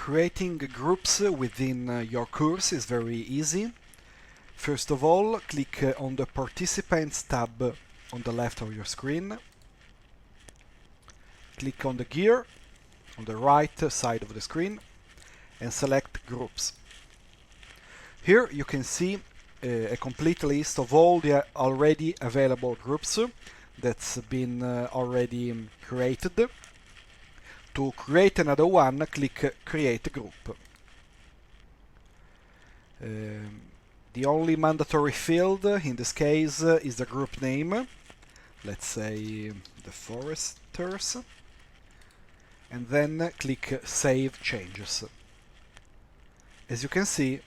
Creating groups within your course is very easy. First of all, click on the Participants tab on the left of your screen. Click on the gear on the right side of the screen and select Groups. Here you can see a complete list of all the already available groups that's been already created. To create another one, click Create Group. The only mandatory field in this case is the group name. Let's say the Foresters. And then click Save Changes. As you can see,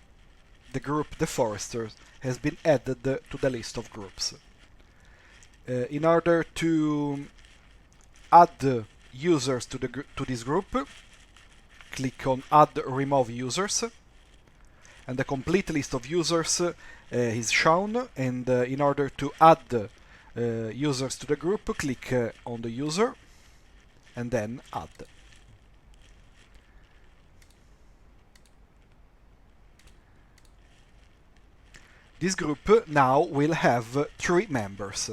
the group The Foresters has been added to the list of groups. In order to add users to this group, click on Add Remove Users, and the complete list of users is shown. And in order to add users to the group, click on the user and then Add. This group now will have 3 members.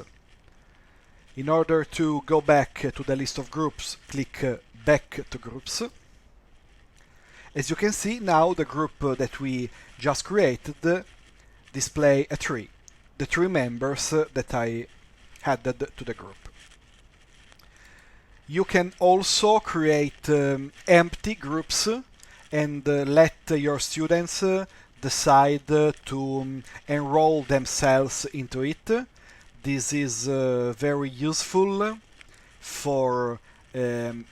In order to go back to the list of groups, click Back to Groups. As you can see, now the group that we just created display a tree, the 3 members that I added to the group. You can also create empty groups and let your students decide to enroll themselves into it. This is very useful for an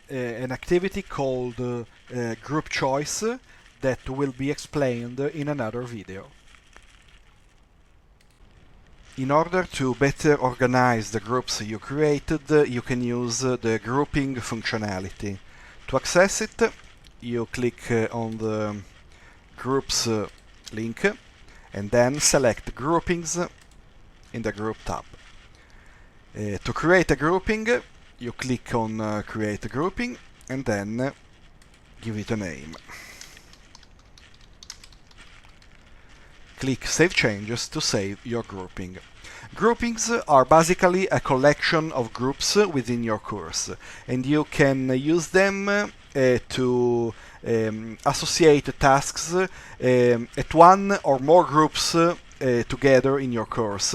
activity called group choice that will be explained in another video. In order to better organize the groups you created, you can use the grouping functionality. To access it, you click on the Groups link and then select Groupings in the Group tab. To create a grouping, you click on Create a Grouping and then give it a name. Click Save Changes to save your grouping. Groupings are basically a collection of groups within your course, and you can use them to associate tasks at one or more groups together in your course,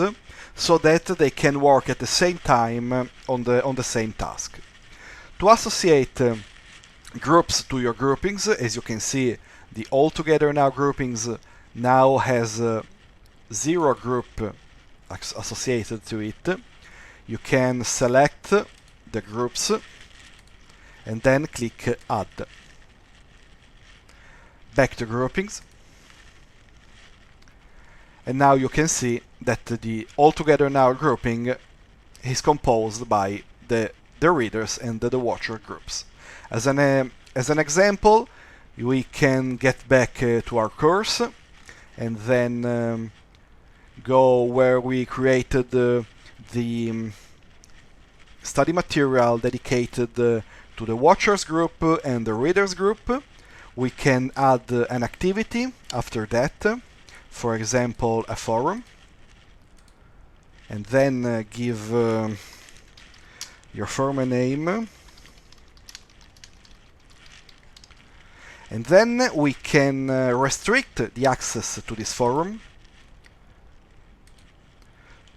so that they can work at the same time on the same task. To associate groups to your groupings, as you can see, the All Together Now groupings now has 0 group associated to it. You can select the groups and then click Add. Back to groupings. And now you can see that the All Together Now grouping is composed by the readers and the watcher groups. As an example, we can get back to our course and then go where we created the study material dedicated to the watchers group and the readers group. We can add an activity after that, for example a forum, and then give your forum a name, and then we can restrict the access to this forum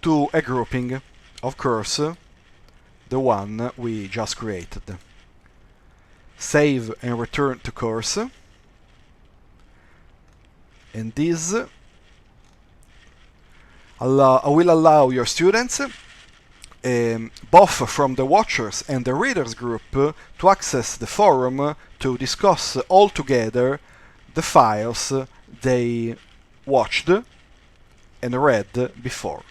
to a grouping, of course the one we just created. Save and return to course, and this will allow your students, both from the watchers and the readers group, to access the forum to discuss all together the files they watched and read before.